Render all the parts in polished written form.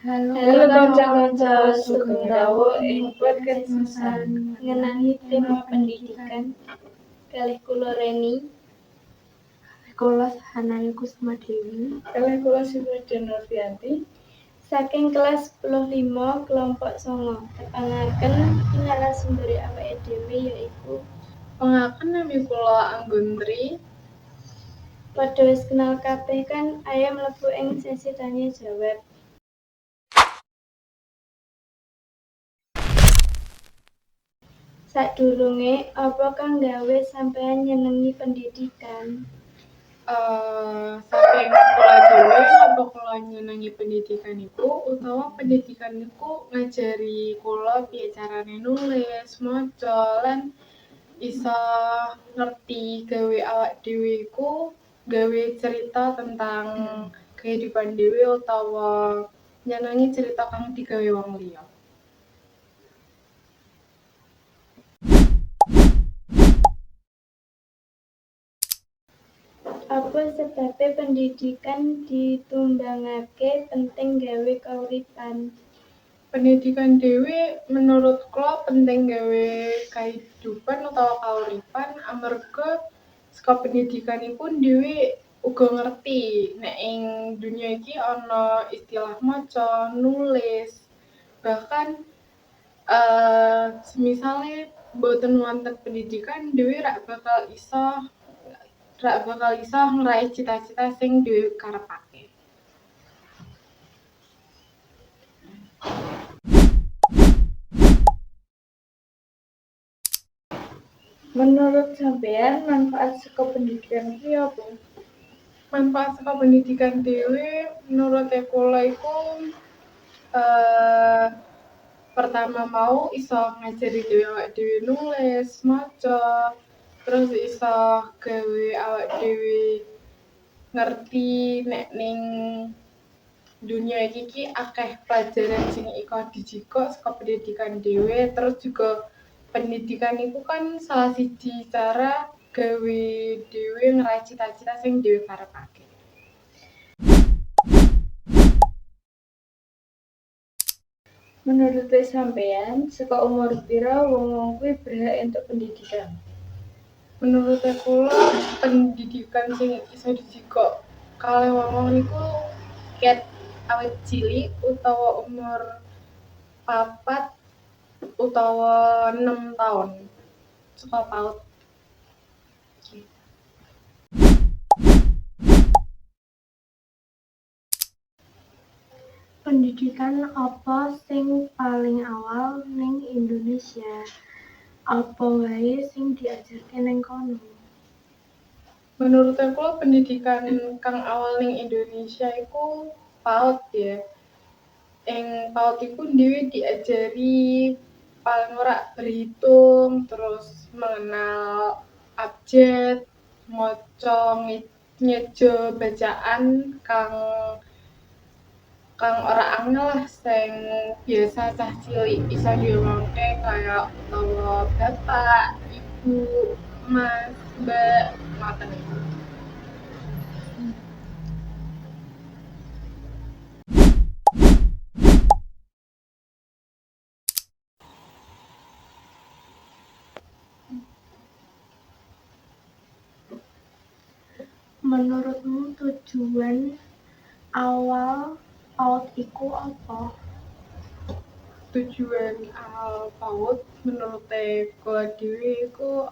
Halo kanca-kanca, sugeng rawuh ing podcast Susan ngenani tema pendidikan kalih kula Reni, kula Hanani Kusuma Dewi, kalih kula Siti Nurfianti saking kelas 15 kelompok 9. Tepangaken narasumber awake dhewe yaiku Pangaken nami kula Angguntri. Padha wis kenal kabeh kan, ayo mlebu ing sesi tanya jawab. Sadurunge, apa kang gawe sampeyan nyenengi pendidikan? Saking kula dhewe napa kula nyenengi pendidikan iku utawa pendidikan iku ngajari kula piye carane nulis, maca lan isa ngerti gawe awak dhewe iku gawe cerita tentang kehidupan dhewe utawa nyenengi cerita kang digawe wong liya. Apa sebabé pendidikan ditumbangake penting gawe kauripan? Pendidikan dhewe menurut kula penting gawe kahidupan utawa kauripan amarga saka pendidikan iku dhewe uga ngerti nek ing dunya iki ana istilah maca, nulis, bahkan semisale boten wonten pendidikan dhewe rak bakal iso ngeraih cita-cita sing dhewe karepake. Menurut sampeyan manfaat saka pendidikan iki apa? Manfaat saka pendidikan dhewe menurut kula iku pertama mau iso ngajari dhewe awake dhewe nulis, maca, terus iso gawe awake dhewe ngerti nek ning dunia iki akeh pelajaran sing iko dijikok saka pendidikan dhewe, terus juga pendidikan iku kan salah siji cara gawe dhewe ngeraih cita-cita sing dhewe karepake. Menurut sampeyan, saka umur pira wong-wong kuwi berhak entuk pendidikan? Menurut kula pendidikan sing iso dijikok kalih wong niku ket awit cilik utawa umur 4 utawa 6 taun saka PAUD. Pendidikan apa sing paling awal ning Indonesia? Apa wae sing diajarke ning kono? Menurut kula pendidikan kang awal ning Indonesia iku PAUD ya. Ing PAUD iku dhewe diajari paling ora berhitung, terus mengenal abjad, maca, ngeja bacaan kang ora angel lah sing biasa cah cilik iso diomongke kaya utawa bapak, ibu, mas, mbak, ngoten iku. Menurutmu tujuan awal PAUD iku apa? Tujuan awal PAUD menurut kula dhewe iku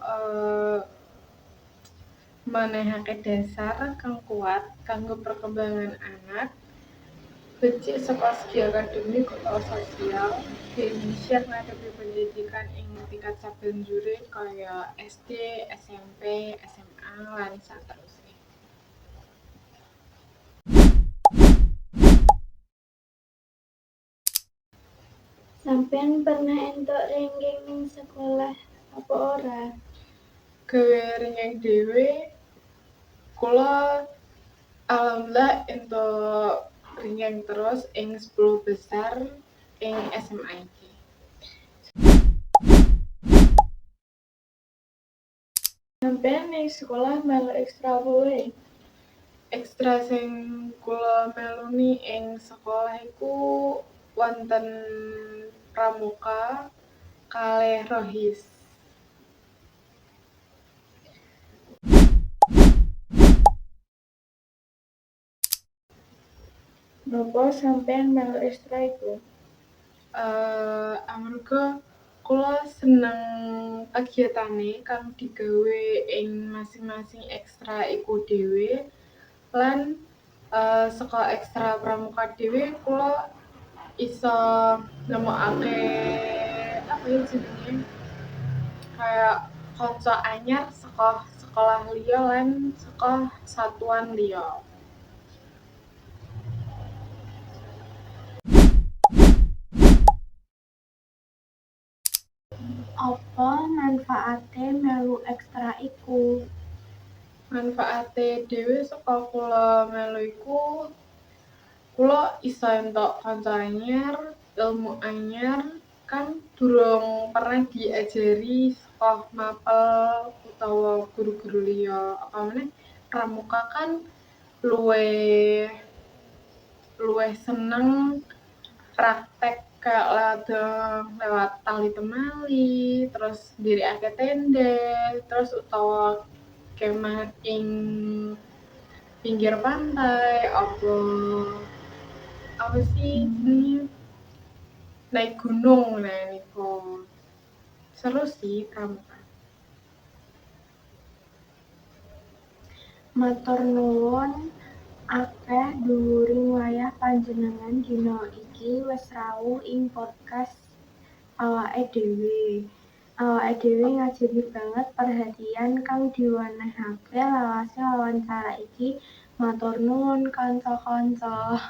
manehake dasar kang kuat kanggo perkembangan anak, becik saka segi akademik utawa sosial, siap ngadepi pendidikan ing tingkat sabanjure kaya SD, SMP, SMA lan saterusé. Sampeyan pernah entuk ranking ning sekolah apa ora? Gawe ranking dhewe kula alhamdulillah entuk ranking terus ing 10 besar ing SMA iki. Sampeyan ning sekolah melu ekstra apa wae? Ekstra sing kula meloni ing sekolah iku wonten pramuka kalih rohis. Napa sampeyan melu ekstra iku? Amarga kula seneng kegiatane kang digawe ing masing-masing ekstra iku dhewe lan saka ekstra pramuka dhewe kula iso nemokake apa ya jenenge kayak kanca anyar saka sekolah liya lan saka satuan liya. Apa manfaate melu ekstra iku? Manfaate dhewe saka kula melu iku kula iso entuk kanca anyar, ilmu anyar kan durung pernah diajari saka mapel utawa guru-guru liya. Apa meneh pramuka kan luwih seneng praktek kayak lewat tali temali, terus ndiriake tenda, terus utawa kemah ing pinggir pantai, apa sih jenenge naik gunung nah niku. Seru sih pramuka. Matur nuwun akeh dhuwuring wayah panjenengan dina iki wis rawuh ing podcast awake dhewe. Awake dhewe ngajeni banget perhatian kang diwenehake lawase wawancara iki. Matur nuwun kanca-kanca.